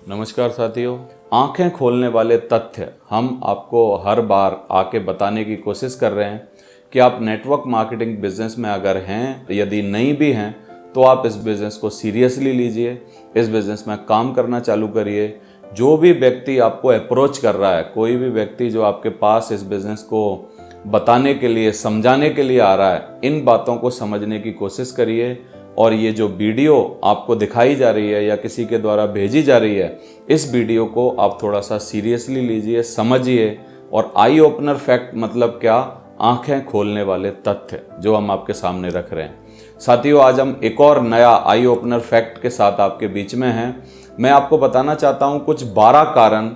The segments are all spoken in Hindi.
नमस्कार साथियों, आंखें खोलने वाले तथ्य हम आपको हर बार आके बताने की कोशिश कर रहे हैं कि आप नेटवर्क मार्केटिंग बिजनेस में अगर हैं, यदि नहीं भी हैं तो आप इस बिज़नेस को सीरियसली लीजिए, इस बिज़नेस में काम करना चालू करिए। जो भी व्यक्ति आपको अप्रोच कर रहा है, कोई भी व्यक्ति जो आपके पास इस बिज़नेस को बताने के लिए, समझाने के लिए आ रहा है, इन बातों को समझने की कोशिश करिए। और ये जो वीडियो आपको दिखाई जा रही है या किसी के द्वारा भेजी जा रही है, इस वीडियो को आप थोड़ा सा सीरियसली लीजिए, समझिए। और आई ओपनर फैक्ट मतलब क्या? आंखें खोलने वाले तथ्य जो हम आपके सामने रख रहे हैं। साथियों, आज हम एक और नया आई ओपनर फैक्ट के साथ आपके बीच में हैं। मैं आपको बताना चाहता हूं कुछ 12 कारण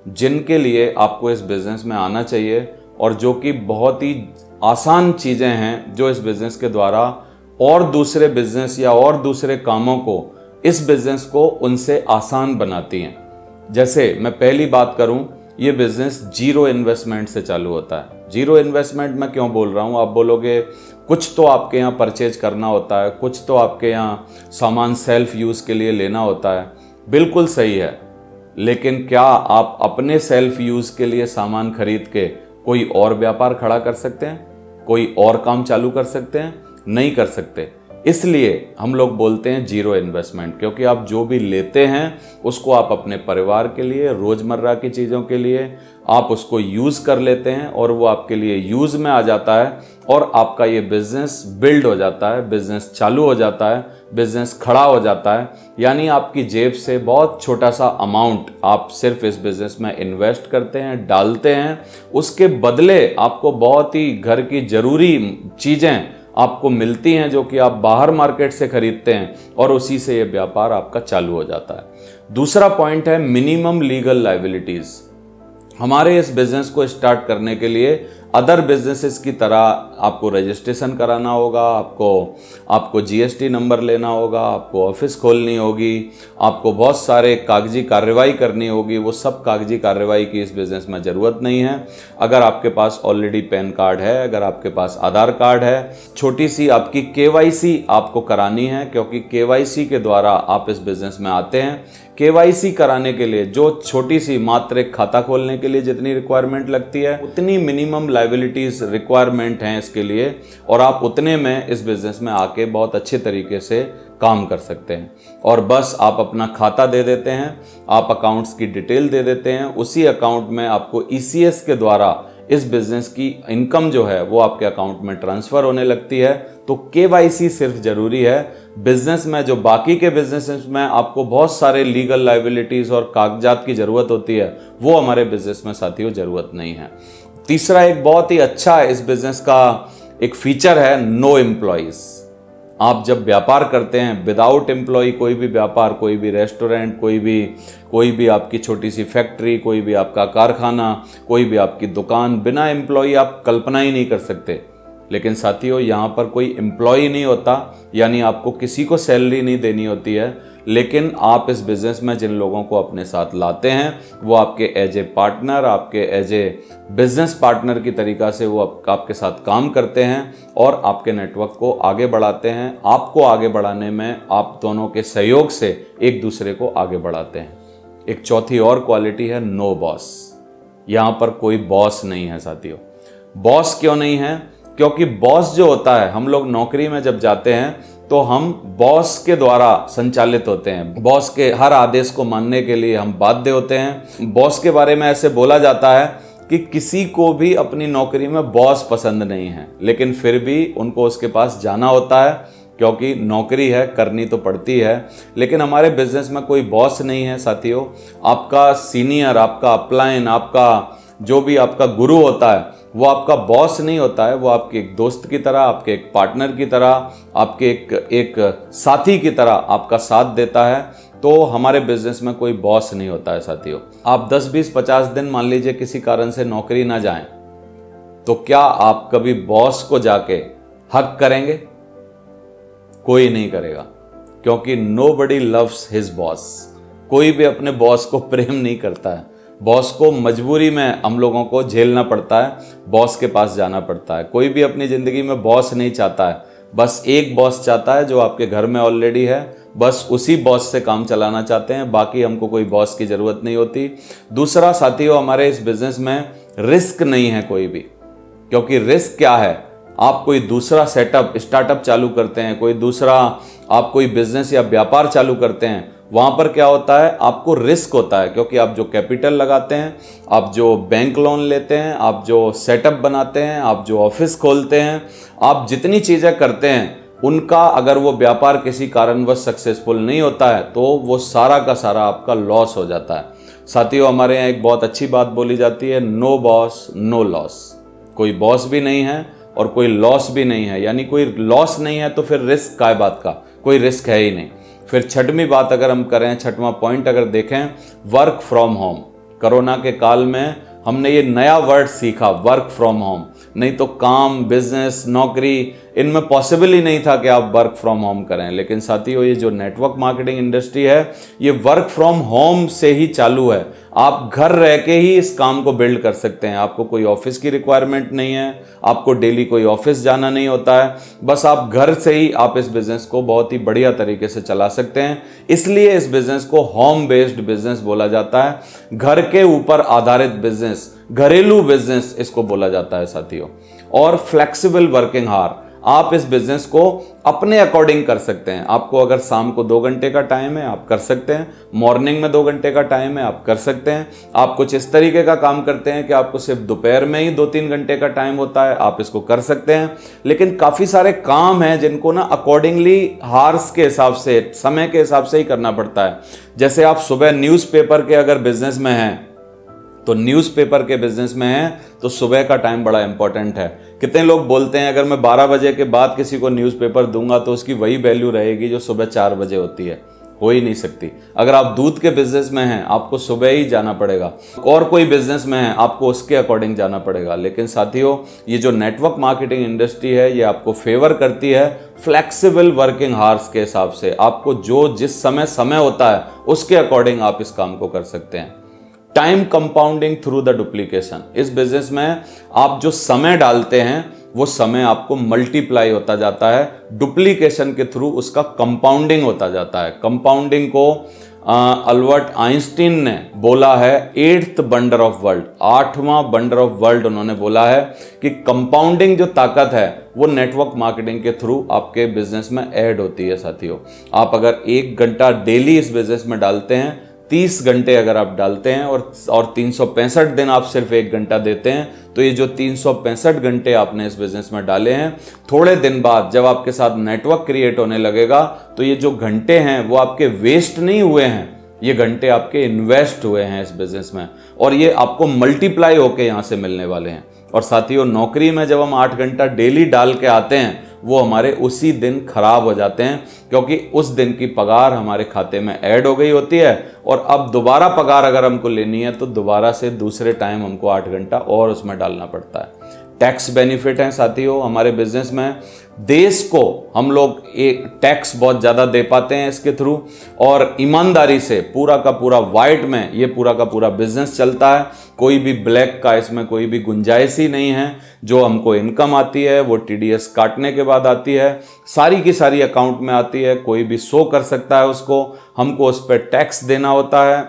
जिनके लिए आपको इस बिज़नेस में आना चाहिए, और जो कि बहुत ही आसान चीज़ें हैं जो इस बिज़नेस के द्वारा और दूसरे बिजनेस या और दूसरे कामों को, इस बिजनेस को उनसे आसान बनाती हैं। जैसे मैं पहली बात करूं, ये बिजनेस जीरो इन्वेस्टमेंट से चालू होता है। जीरो इन्वेस्टमेंट मैं क्यों बोल रहा हूं? आप बोलोगे कुछ तो आपके यहाँ परचेज करना होता है, कुछ तो आपके यहाँ सामान सेल्फ यूज़ के लिए लेना होता है। बिल्कुल सही है, लेकिन क्या आप अपने सेल्फ यूज़ के लिए सामान खरीद के कोई और व्यापार खड़ा कर सकते हैं? कोई और काम चालू कर सकते हैं? नहीं कर सकते। इसलिए हम लोग बोलते हैं जीरो इन्वेस्टमेंट, क्योंकि आप जो भी लेते हैं उसको आप अपने परिवार के लिए, रोजमर्रा की चीज़ों के लिए आप उसको यूज़ कर लेते हैं और वो आपके लिए यूज़ में आ जाता है और आपका ये बिजनेस बिल्ड हो जाता है, बिजनेस चालू हो जाता है, बिजनेस खड़ा हो जाता है। यानी आपकी जेब से बहुत छोटा सा अमाउंट आप सिर्फ इस बिजनेस में इन्वेस्ट करते हैं, डालते हैं। उसके बदले आपको बहुत ही घर की ज़रूरी चीज़ें आपको मिलती हैं जो कि आप बाहर मार्केट से खरीदते हैं, और उसी से ये व्यापार आपका चालू हो जाता है। दूसरा पॉइंट है मिनिमम लीगल लायबिलिटीज। हमारे इस बिजनेस को स्टार्ट करने के लिए अदर बिजनेसेस की तरह आपको रजिस्ट्रेशन कराना होगा, आपको जीएसटी नंबर लेना होगा, आपको ऑफिस खोलनी होगी, आपको बहुत सारे कागजी कार्रवाई करनी होगी। वो सब कागजी कार्रवाई की इस बिज़नेस में ज़रूरत नहीं है। अगर आपके पास ऑलरेडी पैन कार्ड है, अगर आपके पास आधार कार्ड है, छोटी सी आपकी केवाईसी आपको करानी है, क्योंकि केवाईसी के द्वारा आप इस बिज़नेस में आते हैं। केवाईसी कराने के लिए जो छोटी सी मात्र एक खाता खोलने के लिए जितनी रिक्वायरमेंट लगती है, उतनी मिनिमम लायबिलिटीज रिक्वायरमेंट हैं इसके लिए, और आप उतने में इस बिजनेस में आके बहुत अच्छे तरीके से काम कर सकते हैं। और बस आप अपना खाता दे देते हैं, आप अकाउंट्स की डिटेल दे देते हैं, उसी अकाउंट में आपको ईसीएस के द्वारा इस बिजनेस की इनकम जो है वो आपके अकाउंट में ट्रांसफर होने लगती है। तो केवाईसी सिर्फ जरूरी है। बिजनेस में जो बाकी के बिजनेस में आपको बहुत सारे लीगल लायबिलिटीज और कागजात की जरूरत होती है, वो हमारे बिजनेस में साथियों जरूरत नहीं है। तीसरा एक बहुत ही अच्छा इस बिजनेस का एक फीचर है, नो एम्प्लॉइज। आप जब व्यापार करते हैं विदाउट एम्प्लॉय, कोई भी व्यापार, कोई भी रेस्टोरेंट, कोई भी आपकी छोटी सी फैक्ट्री, कोई भी आपका कारखाना, कोई भी आपकी दुकान, बिना एम्प्लॉय आप कल्पना ही नहीं कर सकते। लेकिन साथियों, यहाँ पर कोई एम्प्लॉय नहीं होता, यानी आपको किसी को सैलरी नहीं देनी होती है। लेकिन आप इस बिज़नेस में जिन लोगों को अपने साथ लाते हैं वो आपके एज ए पार्टनर, आपके एज ए बिजनेस पार्टनर की तरीक़ा से वो आपके साथ काम करते हैं और आपके नेटवर्क को आगे बढ़ाते हैं। आपको आगे बढ़ाने में आप दोनों के सहयोग से एक दूसरे को आगे बढ़ाते हैं। एक चौथी और क्वालिटी है नो बॉस। यहाँ पर कोई बॉस नहीं है साथियों। बॉस क्यों नहीं है? क्योंकि बॉस जो होता है, हम लोग नौकरी में जब जाते हैं तो हम बॉस के द्वारा संचालित होते हैं। बॉस के हर आदेश को मानने के लिए हम बाध्य होते हैं। बॉस के बारे में ऐसे बोला जाता है कि किसी को भी अपनी नौकरी में बॉस पसंद नहीं है, लेकिन फिर भी उनको उसके पास जाना होता है, क्योंकि नौकरी है, करनी तो पड़ती है। लेकिन हमारे बिजनेस में कोई बॉस नहीं है साथियों। आपका सीनियर, आपका अपलाइन, आपका जो भी आपका गुरु होता है वो आपका बॉस नहीं होता है। वो आपके एक दोस्त की तरह, आपके एक पार्टनर की तरह, आपके एक साथी की तरह आपका साथ देता है। तो हमारे बिजनेस में कोई बॉस नहीं होता है साथियों। आप 10, 20, 50 दिन मान लीजिए किसी कारण से नौकरी ना जाएं, तो क्या आप कभी बॉस को जाके हक करेंगे? कोई नहीं करेगा, क्योंकि नोबडी लव्स हिज बॉस। कोई भी अपने बॉस को प्रेम नहीं करता है। बॉस को मजबूरी में हम लोगों को झेलना पड़ता है, बॉस के पास जाना पड़ता है। कोई भी अपनी ज़िंदगी में बॉस नहीं चाहता है, बस एक बॉस चाहता है जो आपके घर में ऑलरेडी है, बस उसी बॉस से काम चलाना चाहते हैं, बाकी हमको कोई बॉस की ज़रूरत नहीं होती। दूसरा साथियों, हमारे इस बिज़नेस में रिस्क नहीं है कोई भी, क्योंकि रिस्क क्या है, आप कोई दूसरा सेटअप स्टार्टअप चालू करते हैं, कोई दूसरा आप कोई बिजनेस या व्यापार चालू करते हैं, वहां पर क्या होता है, आपको रिस्क होता है, क्योंकि आप जो कैपिटल लगाते हैं, आप जो बैंक लोन लेते हैं, आप जो सेटअप बनाते हैं, आप जो ऑफिस खोलते हैं, आप जितनी चीज़ें करते हैं, उनका अगर वो व्यापार किसी कारणवश सक्सेसफुल नहीं होता है तो वो सारा का सारा आपका लॉस हो जाता है। साथियों, हमारे यहाँ एक बहुत अच्छी बात बोली जाती है, नो बॉस नो लॉस। कोई बॉस भी नहीं है और कोई लॉस भी नहीं है, यानी कोई लॉस नहीं है तो फिर रिस्क काय बात का, कोई रिस्क है ही नहीं। फिर छठवीं बात अगर हम करें, छठवां पॉइंट अगर देखें, वर्क फ्रॉम होम। कोरोना के काल में हमने ये नया वर्ड सीखा, वर्क फ्रॉम होम। नहीं तो काम, बिजनेस, नौकरी, इनमें पॉसिबल ही नहीं था कि आप वर्क फ्रॉम होम करें। लेकिन साथियों, ये जो नेटवर्क मार्केटिंग इंडस्ट्री है, ये वर्क फ्रॉम होम से ही चालू है। आप घर रह के ही इस काम को बिल्ड कर सकते हैं। आपको कोई ऑफिस की रिक्वायरमेंट नहीं है, आपको डेली कोई ऑफिस जाना नहीं होता है, बस आप घर से ही आप इस बिजनेस को बहुत ही बढ़िया तरीके से चला सकते हैं। इसलिए इस बिजनेस को होम बेस्ड बिजनेस बोला जाता है, घर के ऊपर आधारित बिजनेस, घरेलू बिजनेस इसको बोला जाता है साथियों। और फ्लेक्सिबल वर्किंग आवर, आप इस बिजनेस को अपने अकॉर्डिंग कर सकते हैं। आपको अगर शाम को 2 घंटे का टाइम है, आप कर सकते हैं। मॉर्निंग में 2 घंटे का टाइम है, आप कर सकते हैं। आप कुछ इस तरीके का काम करते हैं कि आपको सिर्फ दोपहर में ही 2-3 घंटे का टाइम होता है, आप इसको कर सकते हैं। लेकिन काफ़ी सारे काम हैं जिनको ना अकॉर्डिंगली हार्स के हिसाब से, समय के हिसाब से ही करना पड़ता है। जैसे आप सुबह न्यूज़पेपर के अगर बिजनेस में हैं, तो न्यूज़पेपर के बिजनेस में है तो सुबह का टाइम बड़ा इंपॉर्टेंट है। कितने लोग बोलते हैं अगर मैं 12 बजे के बाद किसी को न्यूज़पेपर दूंगा तो उसकी वही वैल्यू रहेगी जो सुबह 4 बजे होती है, हो ही नहीं सकती। अगर आप दूध के बिजनेस में हैं, आपको सुबह ही जाना पड़ेगा, और कोई बिजनेस में है आपको उसके अकॉर्डिंग जाना पड़ेगा। लेकिन साथियों, ये जो नेटवर्क मार्केटिंग इंडस्ट्री है, ये आपको फेवर करती है फ्लेक्सिबल वर्किंग आवर्स के हिसाब से। आपको जो जिस समय होता है उसके अकॉर्डिंग आप इस काम को कर सकते हैं। Time compounding through the duplication, इस बिजनेस में आप जो समय डालते हैं वो समय आपको मल्टीप्लाई होता जाता है, डुप्लीकेशन के थ्रू उसका कंपाउंडिंग होता जाता है। कंपाउंडिंग को अल्बर्ट आइंस्टीन ने बोला है 8th वंडर ऑफ वर्ल्ड, 8वां वंडर ऑफ वर्ल्ड उन्होंने बोला है कि कंपाउंडिंग जो ताकत है वो नेटवर्क मार्केटिंग के थ्रू आपके बिजनेस में ऐड होती है। साथियों, आप अगर 1 घंटा डेली इस बिजनेस में डालते हैं, 30 घंटे अगर आप डालते हैं और 365 दिन आप सिर्फ 1 घंटा देते हैं, तो ये जो 365 घंटे आपने इस बिजनेस में डाले हैं, थोड़े दिन बाद जब आपके साथ नेटवर्क क्रिएट होने लगेगा तो ये जो घंटे हैं वो आपके वेस्ट नहीं हुए हैं, ये घंटे आपके इन्वेस्ट हुए हैं इस बिजनेस में, और ये आपको मल्टीप्लाई होके यहाँ से मिलने वाले हैं। और साथियों, नौकरी में जब हम 8 घंटा डेली डाल के आते हैं, वो हमारे उसी दिन खराब हो जाते हैं, क्योंकि उस दिन की पगार हमारे खाते में ऐड हो गई होती है, और अब दोबारा पगार अगर हमको लेनी है तो दोबारा से दूसरे टाइम हमको 8 घंटा और उसमें डालना पड़ता है। टैक्स बेनिफिट हैं साथियों हमारे बिजनेस में, देश को हम लोग एक टैक्स बहुत ज़्यादा दे पाते हैं इसके थ्रू, और ईमानदारी से पूरा का पूरा वाइट में ये पूरा का पूरा बिजनेस चलता है। कोई भी ब्लैक का इसमें कोई भी गुंजाइश ही नहीं है। जो हमको इनकम आती है वो TDS काटने के बाद आती है, सारी की सारी अकाउंट में आती है, कोई भी शो कर सकता है उसको, हमको उस पर टैक्स देना होता है।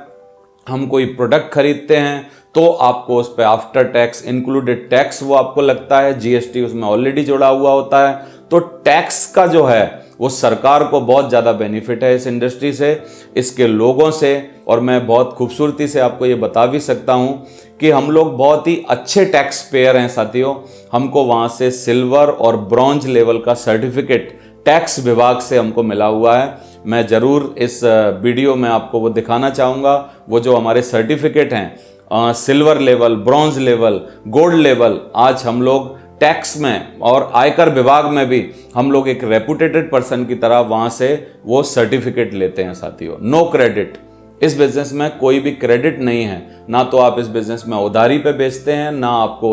हम कोई प्रोडक्ट खरीदते हैं तो आपको उस पर आफ्टर टैक्स इंक्लूडेड टैक्स वो आपको लगता है, GST उसमें ऑलरेडी जुड़ा हुआ होता है। तो टैक्स का जो है वो सरकार को बहुत ज़्यादा बेनिफिट है इस इंडस्ट्री से, इसके लोगों से। और मैं बहुत खूबसूरती से आपको ये बता भी सकता हूँ कि हम लोग बहुत ही अच्छे टैक्स पेयर हैं साथियों। हमको वहाँ से सिल्वर और ब्रॉन्ज लेवल का सर्टिफिकेट टैक्स विभाग से हमको मिला हुआ है। मैं ज़रूर इस वीडियो में आपको वो दिखाना चाहूँगा, वो जो हमारे सर्टिफिकेट हैं, silver level, bronze level, gold level. आज हम लोग टैक्स में और आयकर विभाग में भी हम लोग एक रेपुटेटेड पर्सन की तरह वहाँ से वो सर्टिफिकेट लेते हैं साथियों। नो क्रेडिट, इस बिजनेस में कोई भी क्रेडिट नहीं है। ना तो आप इस बिजनेस में उधारी पे बेचते हैं, ना आपको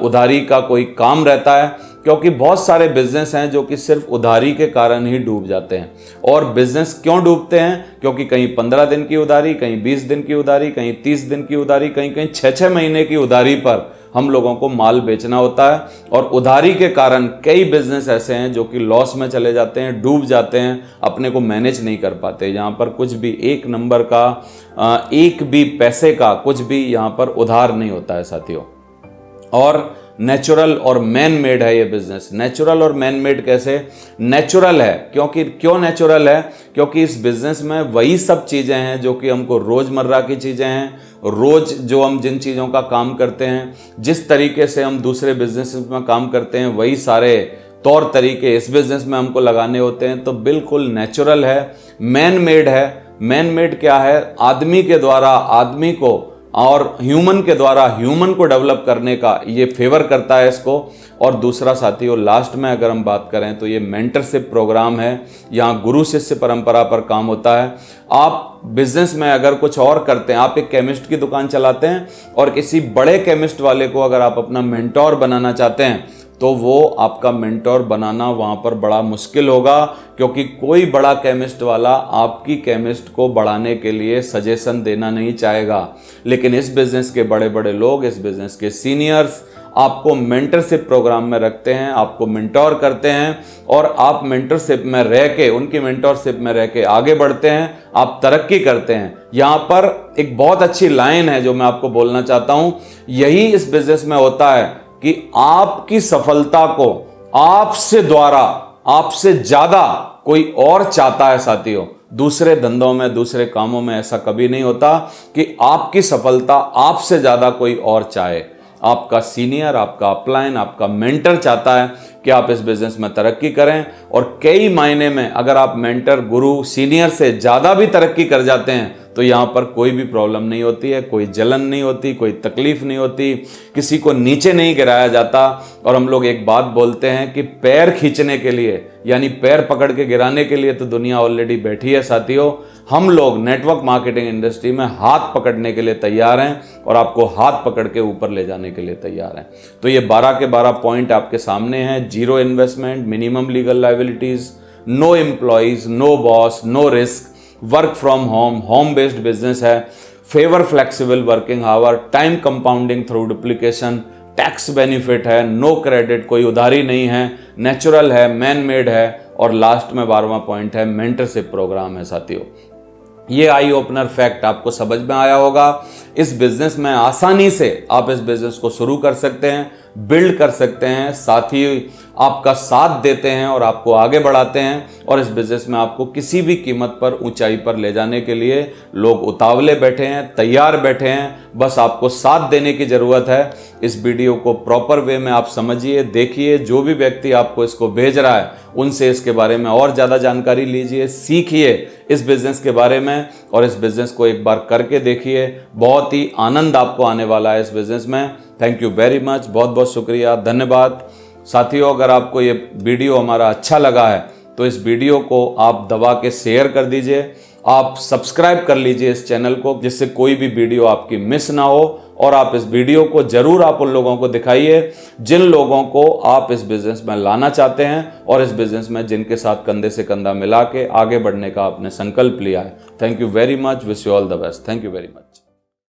उधारी का कोई काम रहता है, क्योंकि बहुत सारे बिजनेस हैं जो कि सिर्फ उधारी के कारण ही डूब जाते हैं। और बिजनेस क्यों डूबते हैं? क्योंकि कहीं 15 दिन की उधारी, कहीं 20 दिन की उधारी, कहीं 30 दिन की उधारी, कहीं 6-6 महीने की उधारी पर हम लोगों को माल बेचना होता है। और उधारी के कारण कई बिजनेस ऐसे हैं जो कि लॉस में चले जाते हैं, डूब जाते हैं, अपने को मैनेज नहीं कर पाते। यहाँ पर कुछ भी एक नंबर का, एक भी पैसे का कुछ भी यहाँ पर उधार नहीं होता है साथियों। और नेचुरल और मैन मेड है ये बिजनेस। नेचुरल और मैन मेड कैसे? नेचुरल है क्यों नेचुरल है? क्योंकि इस बिजनेस में वही सब चीजें हैं जो कि हमको रोजमर्रा की चीजें हैं, रोज जो हम जिन चीजों का काम करते हैं, जिस तरीके से हम दूसरे बिजनेस में काम करते हैं, वही सारे तौर तरीके इस बिजनेस में हमको लगाने होते हैं। तो बिल्कुल नेचुरल है, मैन मेड है। मैन मेड क्या है? आदमी के द्वारा आदमी को और ह्यूमन के द्वारा ह्यूमन को डेवलप करने का ये फेवर करता है इसको। और दूसरा साथियों, लास्ट में अगर हम बात करें तो ये मेंटरशिप प्रोग्राम है। यहाँ गुरु शिष्य परंपरा पर काम होता है। आप बिजनेस में अगर कुछ और करते हैं, आप एक केमिस्ट की दुकान चलाते हैं और किसी बड़े केमिस्ट वाले को अगर आप अपना मेंटोर बनाना चाहते हैं तो वो आपका मेंटोर बनाना वहाँ पर बड़ा मुश्किल होगा, क्योंकि कोई बड़ा केमिस्ट वाला आपकी केमिस्ट को बढ़ाने के लिए सजेशन देना नहीं चाहेगा। लेकिन इस बिज़नेस के बड़े बड़े लोग, इस बिज़नेस के सीनियर्स आपको मेंटरशिप प्रोग्राम में रखते हैं, आपको मेंटोर करते हैं और आप मेंटरशिप में रह के, उनकी मेंटोरशिप में रह के आगे बढ़ते हैं, आप तरक्की करते हैं। यहाँ पर एक बहुत अच्छी लाइन है जो मैं आपको बोलना चाहता हूँ। यही इस बिज़नेस में होता है कि आपकी सफलता को आपसे ज्यादा कोई और चाहता है साथियों। दूसरे धंधों में, दूसरे कामों में ऐसा कभी नहीं होता कि आपकी सफलता आपसे ज्यादा कोई और चाहे। आपका सीनियर, आपका अपलाइन, आपका मेंटर चाहता है कि आप इस बिजनेस में तरक्की करें। और कई मायने में अगर आप मेंटर, गुरु, सीनियर से ज्यादा भी तरक्की कर जाते हैं तो यहाँ पर कोई भी प्रॉब्लम नहीं होती है, कोई जलन नहीं होती, कोई तकलीफ नहीं होती, किसी को नीचे नहीं गिराया जाता। और हम लोग एक बात बोलते हैं कि पैर खींचने के लिए, यानी पैर पकड़ के गिराने के लिए तो दुनिया ऑलरेडी बैठी है साथियों। हम लोग नेटवर्क मार्केटिंग इंडस्ट्री में हाथ पकड़ने के लिए तैयार हैं और आपको हाथ पकड़ के ऊपर ले जाने के लिए तैयार हैं। तो ये 12 के 12 पॉइंट आपके सामने हैं। 0 investment, minimum legal liabilities, no employees, no boss, no risk, work from home, home based business है, favour flexible working hour, time compounding through duplication, tax benefit है, नो क्रेडिट, कोई उधारी नहीं है, नेचुरल है, मैन मेड है और लास्ट में 12वां पॉइंट है, मेंटरशिप प्रोग्राम है साथियों। ये आई ओपनर फैक्ट आपको समझ में आया होगा। इस बिजनेस में आसानी से आप इस बिजनेस को शुरू कर सकते हैं, बिल्ड कर सकते हैं, साथी आपका साथ देते हैं और आपको आगे बढ़ाते हैं। और इस बिजनेस में आपको किसी भी कीमत पर ऊंचाई पर ले जाने के लिए लोग उतावले बैठे हैं, तैयार बैठे हैं, बस आपको साथ देने की जरूरत है। इस वीडियो को प्रॉपर वे में आप समझिए, देखिए, जो भी व्यक्ति आपको इसको भेज रहा है उनसे इसके बारे में और ज़्यादा जानकारी लीजिए, सीखिए इस बिज़नेस के बारे में और इस बिज़नेस को एक बार करके देखिए। बहुत ही आनंद आपको आने वाला है इस बिज़नेस में। थैंक यू वेरी मच, बहुत बहुत शुक्रिया, धन्यवाद साथियों। अगर आपको ये वीडियो हमारा अच्छा लगा है तो इस वीडियो को आप दबा के शेयर कर दीजिए, आप सब्सक्राइब कर लीजिए इस चैनल को, जिससे कोई भी वीडियो आपकी मिस ना हो। और आप इस वीडियो को जरूर आप उन लोगों को दिखाइए जिन लोगों को आप इस बिजनेस में लाना चाहते हैं और इस बिजनेस में जिनके साथ कंधे से कंधा मिला के आगे बढ़ने का आपने संकल्प लिया है। Thank you very much, wish you all the best. Thank you very much.